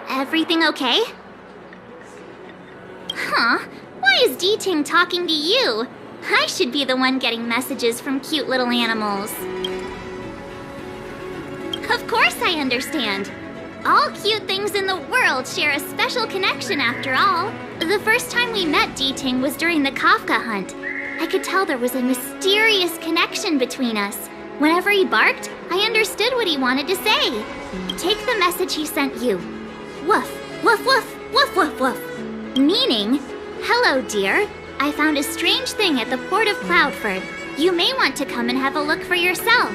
Everything okay? Huh? Why is D-Ting talking to you? I should be the one getting messages from cute little animals. Of course I understand. All cute things in the world share a special connection after all. The first time we met D-Ting was during the Kafka hunt. I could tell there was a mysterious connection between us. Whenever he barked, I understood what he wanted to say. Take the message he sent you. Woof, woof, woof, woof, woof, woof. Meaning, hello dear, I found a strange thing at the port of Cloudford. You may want to come and have a look for yourself.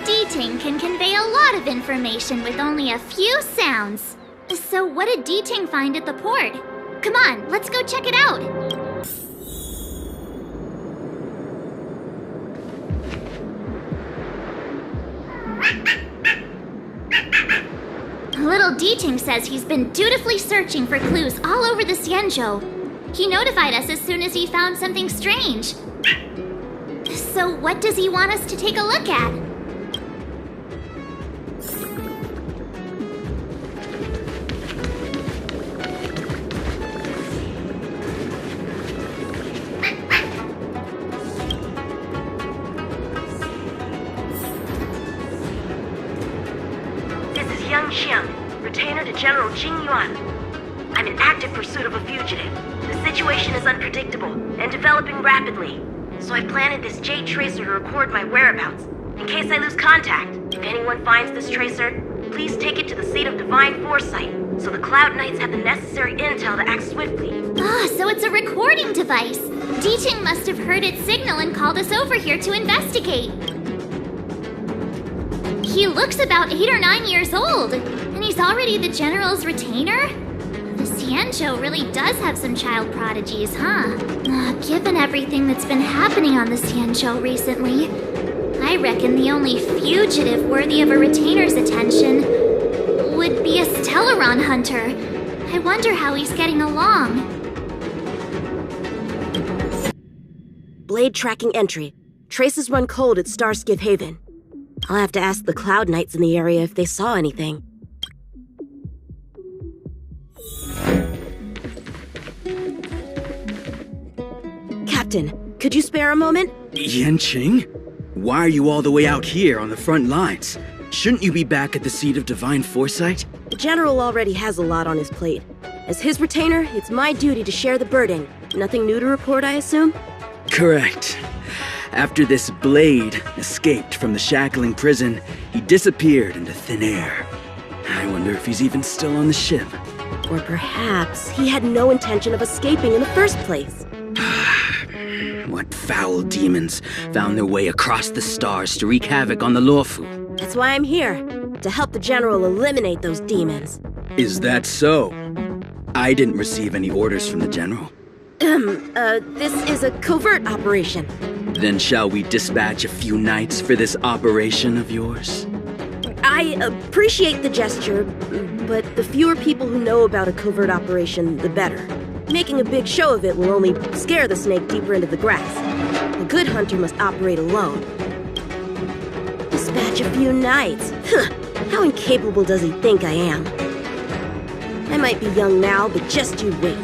D-Ting can convey a lot of information with only a few sounds. So what did D-Ting find at the port? Come on, let's go check it out. Little D-Ting says he's been dutifully searching for clues all over the Xianzhou. He notified us as soon as he found something strange. So what does he want us to take a look at? Yanqing, retainer to General Jingyuan. I'm in active pursuit of a fugitive. The situation is unpredictable and developing rapidly, so I planted this jade tracer to record my whereabouts, in case I lose contact. If anyone finds this tracer, please take it to the seat of divine foresight, so the Cloud Knights have the necessary intel to act swiftly. So it's a recording device. D-Ting must have heard its signal and called us over here to investigate. He looks about 8 or 9 years old, and he's already the General's retainer? The Xianzhou really does have some child prodigies, huh? Given everything that's been happening on the Xianzhou recently, I reckon the only fugitive worthy of a retainer's attention would be a Stellaron hunter. I wonder how he's getting along. Blade tracking entry. Traces run cold at Starskiv Haven. I'll have to ask the Cloud Knights in the area if they saw anything. Captain, could you spare a moment? Yanqing? Why are you all the way out here on the front lines? Shouldn't you be back at the seat of divine foresight? The General already has a lot on his plate. As his retainer, it's my duty to share the burden. Nothing new to report, I assume? Correct. After this Blade escaped from the shackling prison, he disappeared into thin air. I wonder if he's even still on the ship. Or perhaps he had no intention of escaping in the first place. What foul demons found their way across the stars to wreak havoc on the Luofu? That's why I'm here, to help the General eliminate those demons. Is that so? I didn't receive any orders from the General. This is a covert operation. Then shall we dispatch a few knights for this operation of yours? I appreciate the gesture, but the fewer people who know about a covert operation, the better. Making a big show of it will only scare the snake deeper into the grass. A good hunter must operate alone. Dispatch a few knights? How incapable does he think I am? I might be young now, but just you wait.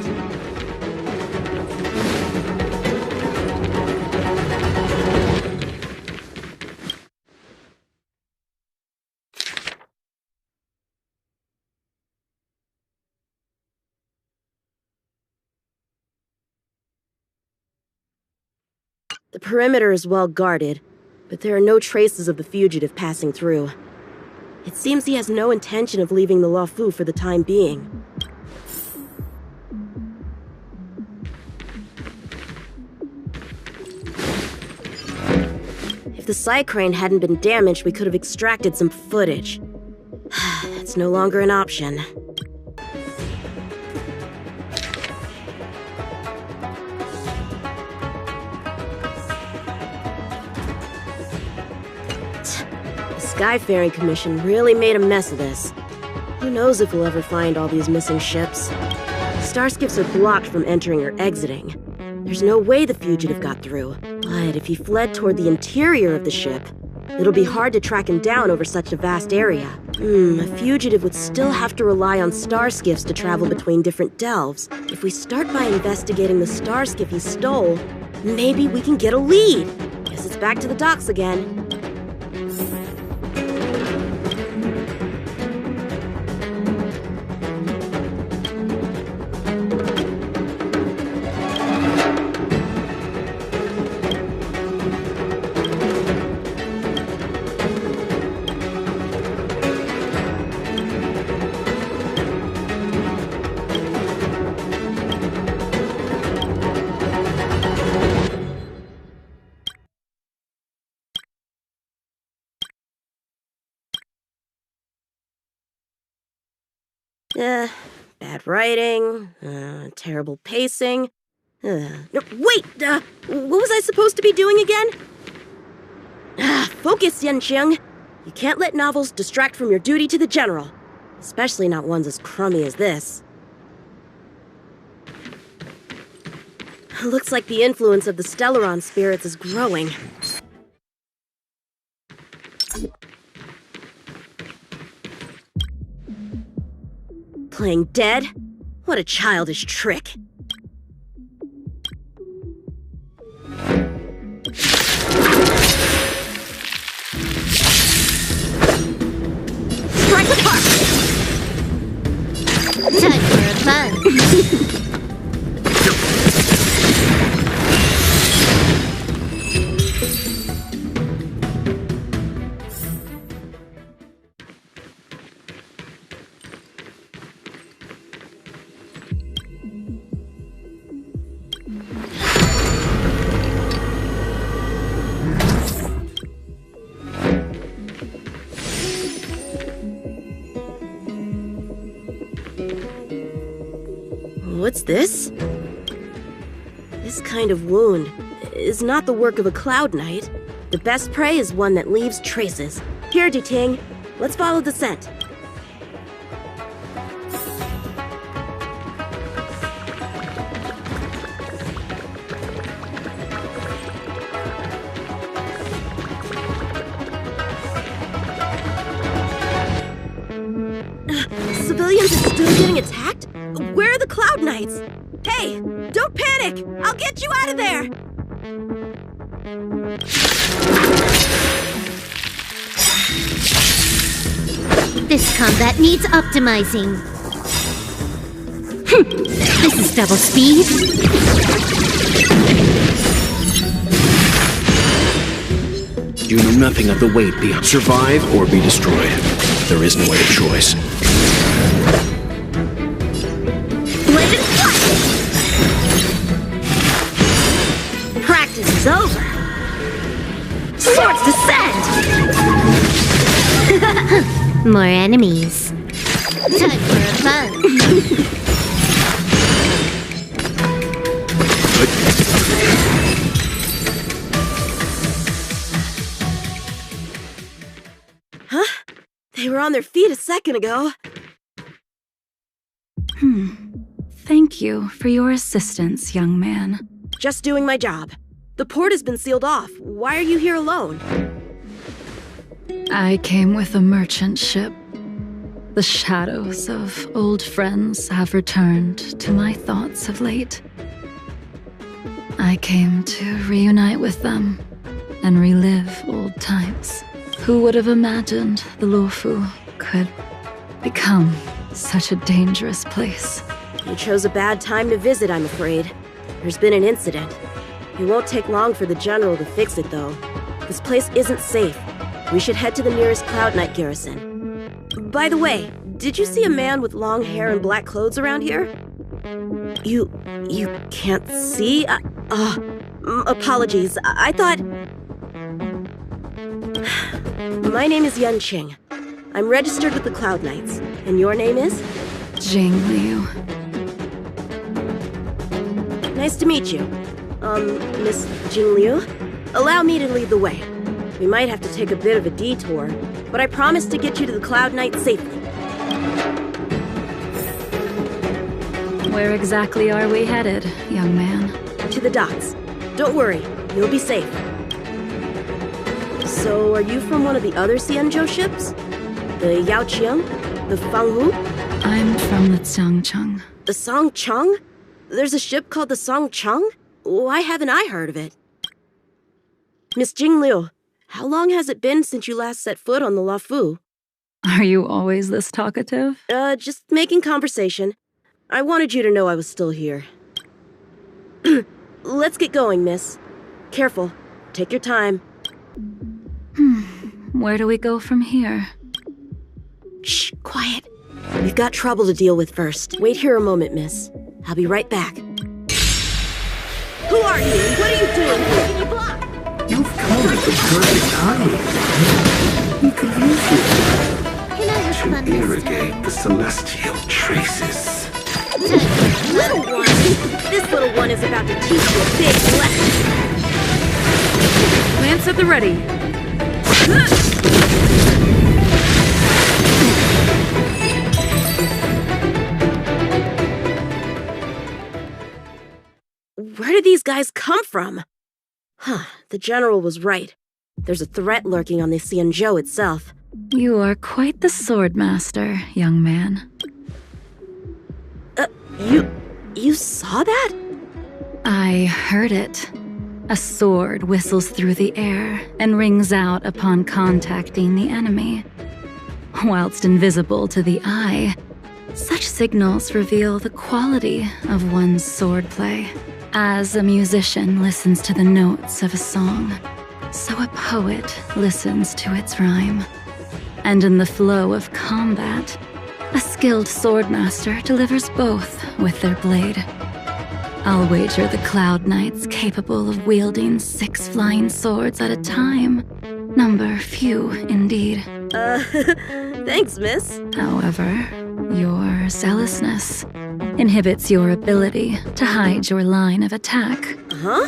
The perimeter is well guarded, but there are no traces of the fugitive passing through. It seems he has no intention of leaving the Luofu for the time being. If the side crane hadn't been damaged, we could have extracted some footage. It's no longer an option. The Skyfaring Commission really made a mess of this. Who knows if we'll ever find all these missing ships? Starskips are blocked from entering or exiting. There's no way the fugitive got through. But if he fled toward the interior of the ship, it'll be hard to track him down over such a vast area. A fugitive would still have to rely on starskiffs to travel between different delves. If we start by investigating the starskiff he stole, maybe we can get a lead. Guess it's back to the docks again. Bad writing, terrible pacing. No, wait! What was I supposed to be doing again? Focus, Yanqing. You can't let novels distract from your duty to the General. Especially not ones as crummy as this. Looks like the influence of the Stellaron spirits is growing. Playing dead? What a childish trick. Strike apart! Time for fun. What's this? This kind of wound is not the work of a Cloud Knight. The best prey is one that leaves traces. Here, Duting. Let's follow the scent. Civilians are still getting attacked? Where are the Cloud Knights? Hey, don't panic! I'll get you out of there! This combat needs optimizing. This is double speed. You know nothing of the weight beyond survive or be destroyed. There is no other choice. Blade and practice is over. Swords descend! More enemies. Time for fun. Huh? They were on their feet a second ago. Thank you for your assistance, young man. Just doing my job. The port has been sealed off. Why are you here alone? I came with a merchant ship. The shadows of old friends have returned to my thoughts of late. I came to reunite with them and relive old times. Who would have imagined the Luofu could become such a dangerous place? You chose a bad time to visit, I'm afraid. There's been an incident. It won't take long for the General to fix it, though. This place isn't safe. We should head to the nearest Cloud Knight garrison. By the way, did you see a man with long hair and black clothes around here? You can't see? Apologies. I thought... My name is Yanqing. I'm registered with the Cloud Knights. And your name is? Jingliu. Nice to meet you. Miss Jingliu? Allow me to lead the way. We might have to take a bit of a detour, but I promise to get you to the Cloud Knights safely. Where exactly are we headed, young man? To the docks. Don't worry, you'll be safe. So, are you from one of the other xianzhou ships? The Yanqing? The Fanghu? I'm from the Xianzhou. The Songcheng? There's a ship called the Songcheng? Why haven't I heard of it? Miss Jingliu, how long has it been since you last set foot on the Luocha? Are you always this talkative? Just making conversation. I wanted you to know I was still here. Let's get going, miss. Careful. Take your time. Where do we go from here? Shh, quiet. We've got trouble to deal with first. Wait here a moment, miss. I'll be right back. Who are you? What are you doing here? Can you block? You've come at the perfect time. We could use you Can I have fun to this irrigate the celestial traces. Little one! This little one is about to teach you a big lesson. Lance at the ready. Where did these guys come from? The general was right. There's a threat lurking on the xianzhou itself. You are quite the sword master, young man. You saw that? I heard it. A sword whistles through the air and rings out upon contacting the enemy. Whilst invisible to the eye, such signals reveal the quality of one's swordplay. As a musician listens to the notes of a song, so a poet listens to its rhyme. And in the flow of combat, a skilled swordmaster delivers both with their blade. I'll wager the Cloud Knights capable of wielding 6 flying swords at a time. Number few, indeed. Thanks, miss. However, your zealousness inhibits your ability to hide your line of attack. Huh?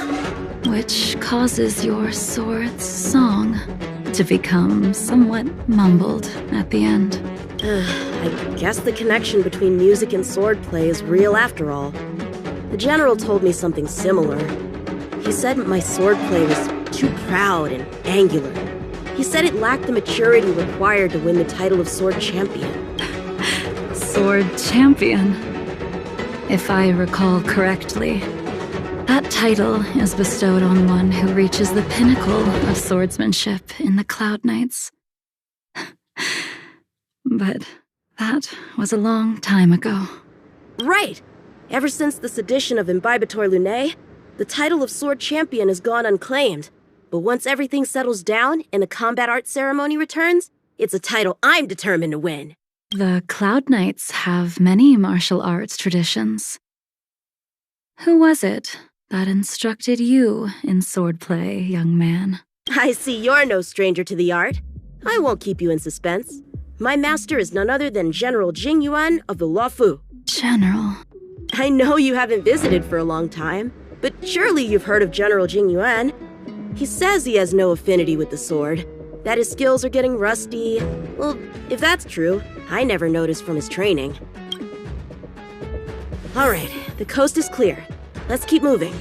Which causes your sword's song to become somewhat mumbled at the end. I guess the connection between music and swordplay is real after all. The general told me something similar. He said my swordplay was too proud and angular. He said it lacked the maturity required to win the title of Sword Champion. Sword Champion. If I recall correctly, that title is bestowed on one who reaches the pinnacle of swordsmanship in the Cloud Knights. But that was a long time ago. Right! Ever since the sedition of Imbibitor Lunae, the title of Sword Champion has gone unclaimed. But once everything settles down and the combat art ceremony returns, it's a title I'm determined to win. The Cloud Knights have many martial arts traditions. Who was it that instructed you in swordplay, young man? I see you're no stranger to the art. I won't keep you in suspense. My master is none other than General Jingyuan of the Luocha. General. I know you haven't visited for a long time, but surely you've heard of General Jingyuan. He says he has no affinity with the sword, that his skills are getting rusty. Well, if that's true, I never noticed from his training. All right, the coast is clear. Let's keep moving.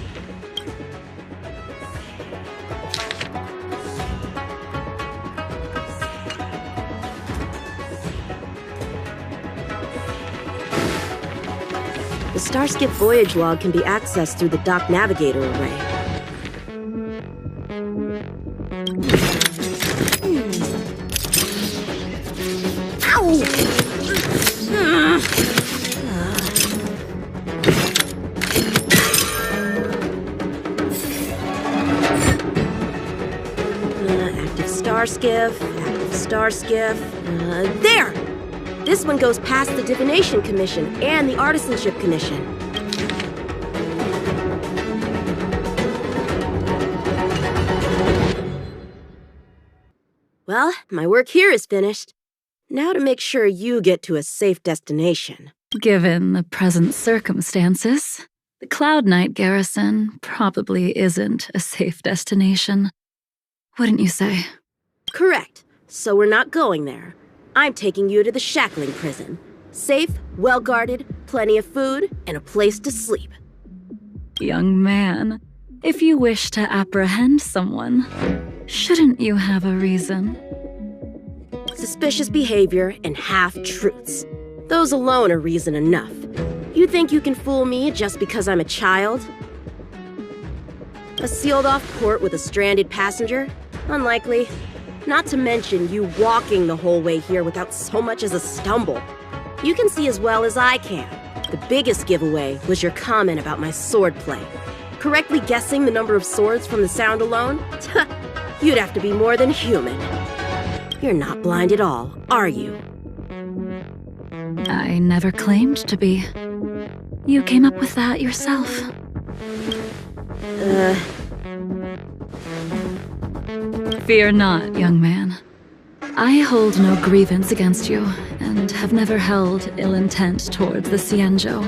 The Starskip voyage log can be accessed through the dock navigator array. Active star skiff. There! This one goes past the Divination Commission and the Artisanship Commission. Well, my work here is finished. Now to make sure you get to a safe destination. Given the present circumstances, the Cloud Knight garrison probably isn't a safe destination. Wouldn't you say? Correct. So we're not going there. I'm taking you to the shackling prison. Safe, well-guarded, plenty of food, and a place to sleep. Young man, if you wish to apprehend someone, shouldn't you have a reason? Suspicious behavior and half-truths. Those alone are reason enough. You think you can fool me just because I'm a child? A sealed-off port with a stranded passenger? Unlikely. Not to mention you walking the whole way here without so much as a stumble. You can see as well as I can. The biggest giveaway was your comment about my swordplay. Correctly guessing the number of swords from the sound alone? You'd have to be more than human. You're not blind at all, are you? I never claimed to be. You came up with that yourself. Fear not, young man. I hold no grievance against you, and have never held ill intent towards the xianzhou.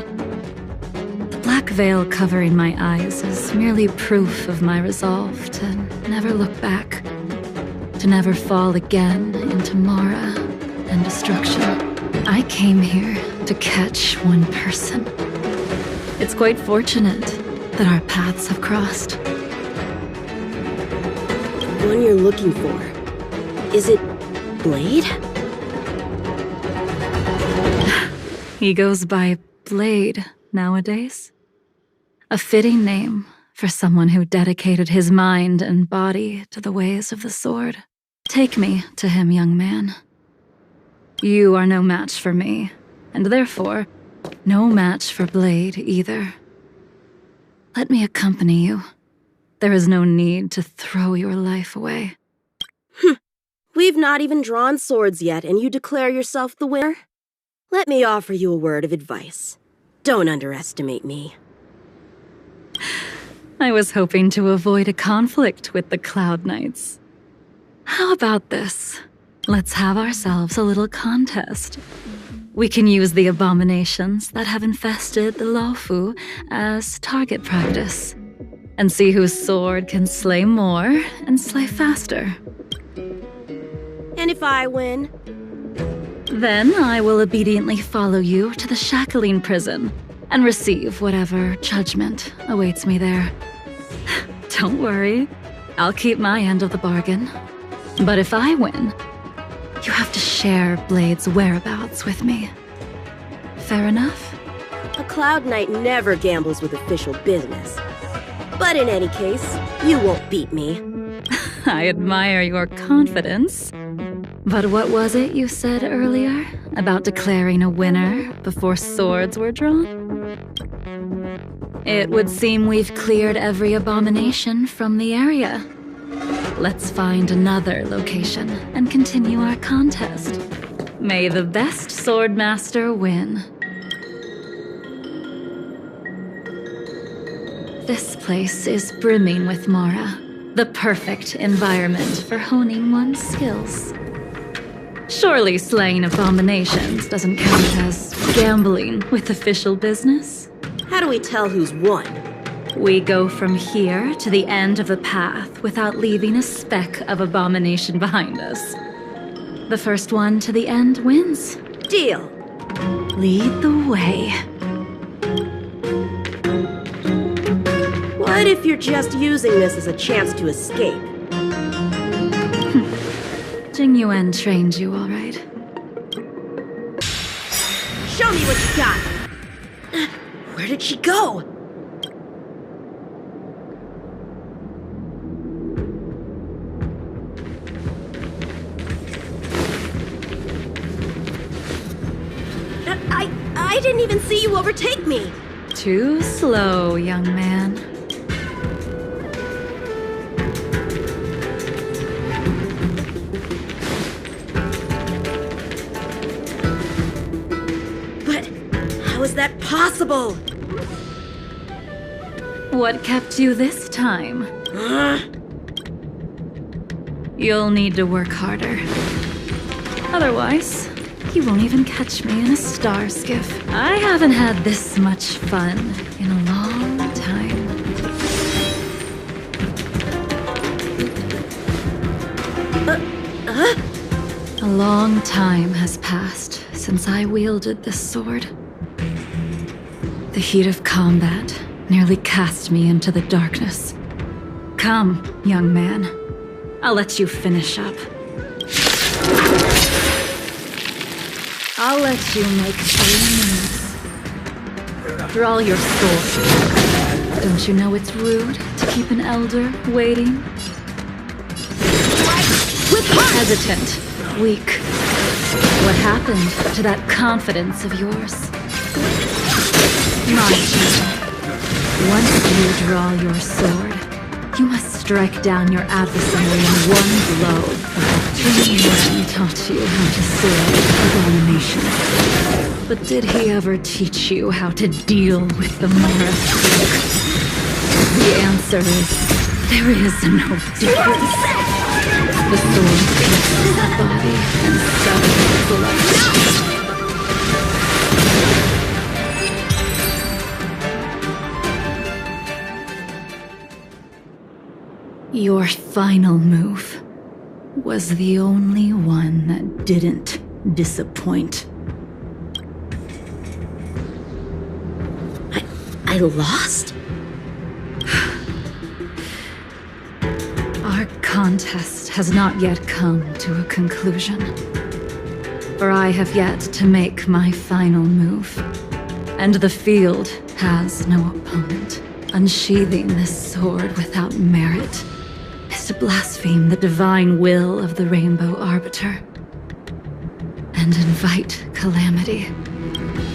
The black veil covering my eyes is merely proof of my resolve to never look back, to never fall again into Mara and destruction. I came here to catch one person. It's quite fortunate that our paths have crossed. The one you're looking for. Is it Blade? He goes by Blade nowadays. A fitting name for someone who dedicated his mind and body to the ways of the sword. Take me to him, young man. You are no match for me, and therefore, no match for Blade either. Let me accompany you. There is no need to throw your life away. We've not even drawn swords yet, and you declare yourself the winner? Let me offer you a word of advice. Don't underestimate me. I was hoping to avoid a conflict with the Cloud Knights. How about this? Let's have ourselves a little contest. We can use the abominations that have infested the Luofu as target practice, and see whose sword can slay more and slay faster. And if I win? Then I will obediently follow you to the shackling prison and receive whatever judgment awaits me there. Don't worry, I'll keep my end of the bargain. But if I win, you have to share Blade's whereabouts with me. Fair enough? A Cloud Knight never gambles with official business. But in any case, you won't beat me. I admire your confidence. But what was it you said earlier about declaring a winner before swords were drawn? It would seem we've cleared every abomination from the area. Let's find another location and continue our contest. May the best swordmaster win. This place is brimming with Mara, the perfect environment for honing one's skills. Surely slaying abominations doesn't count as gambling with official business? How do we tell who's won? We go from here to the end of the path without leaving a speck of abomination behind us. The first one to the end wins. Deal. Lead the way. What if you're just using this as a chance to escape? Jingyuan trained you, all right. Show me what you got! Where did she go? I didn't even see you overtake me! Too slow, young man. How is that possible? What kept you this time? You'll need to work harder. Otherwise, you won't even catch me in a star skiff. I haven't had this much fun in a long time. A long time has passed since I wielded this sword. The heat of combat nearly cast me into the darkness. Come, young man. I'll let you finish up. I'll let you make 3 moves. Draw your sword. Don't you know it's rude to keep an elder waiting? Hesitant, weak. What happened to that confidence of yours? My turn. Once you draw your sword, you must strike down your adversary in one blow. Jingyuan taught you how to sword with animation. But did he ever teach you how to deal with the Morris? The answer is, there is no difference. The sword pierces the body and severs the life. Your final move was the only one that didn't disappoint. I lost? Our contest has not yet come to a conclusion. For I have yet to make my final move. And the field has no opponent. Unsheathing this sword without merit is to blaspheme the divine will of the Rainbow Arbiter and invite calamity.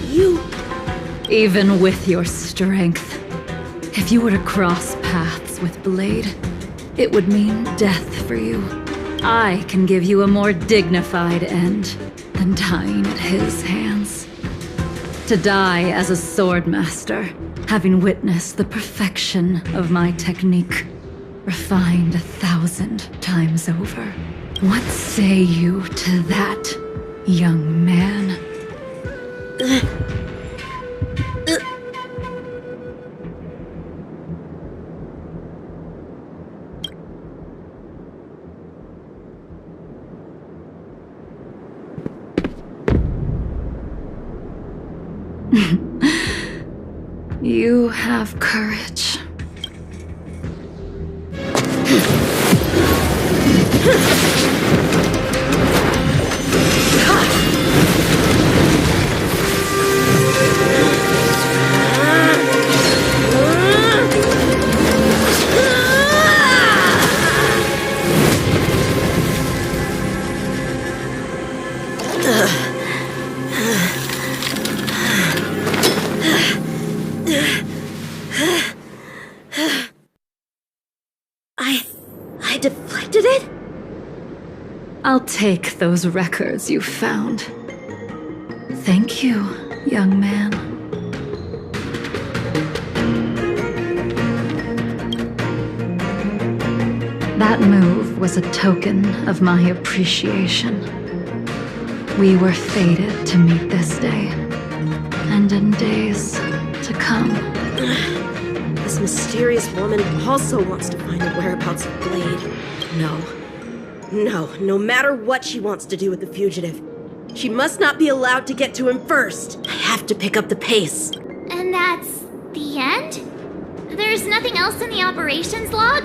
You... Even with your strength, if you were to cross paths with Blade, it would mean death for you. I can give you a more dignified end than dying at his hands. To die as a swordmaster, having witnessed the perfection of my technique, refined 1,000 times over. What say you to that, young man? You have courage. I deflected it? I'll take those records you found. Thank you, young man. That move was a token of my appreciation. We were fated to meet this day, and in days to come. This mysterious woman also wants to find the whereabouts of Blade. No matter what she wants to do with the fugitive, she must not be allowed to get to him first. I have to pick up the pace. And that's the end? There's nothing else in the operations log?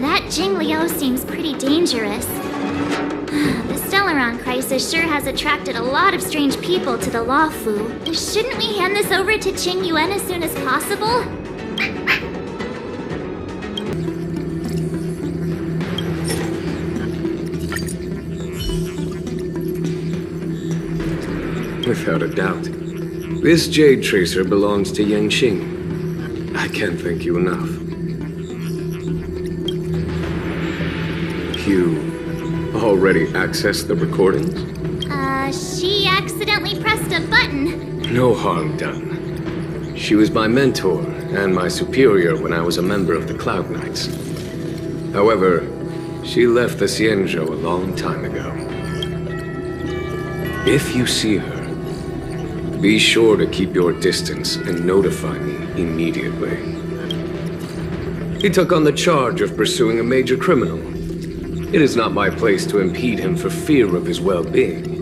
That Jingliu seems pretty dangerous. The Stellaron crisis sure has attracted a lot of strange people to the Lawfu. Shouldn't we hand this over to Jingyuan as soon as possible? Without a doubt. This Jade Tracer belongs to Yanqing. I can't thank you enough. You already accessed the recordings? She accidentally pressed a button. No harm done. She was my mentor and my superior when I was a member of the Cloud Knights. However, she left the Xianzhou a long time ago. If you see her, be sure to keep your distance and notify me immediately. He took on the charge of pursuing a major criminal. It is not my place to impede him for fear of his well-being.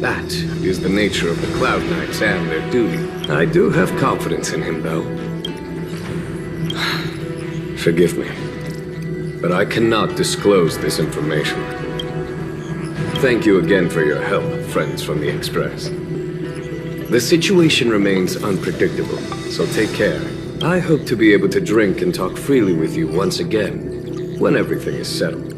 That is the nature of the Cloud Knights and their duty. I do have confidence in him, though. Forgive me, but I cannot disclose this information. Thank you again for your help, friends from the Express. The situation remains unpredictable, so take care. I hope to be able to drink and talk freely with you once again, when everything is settled.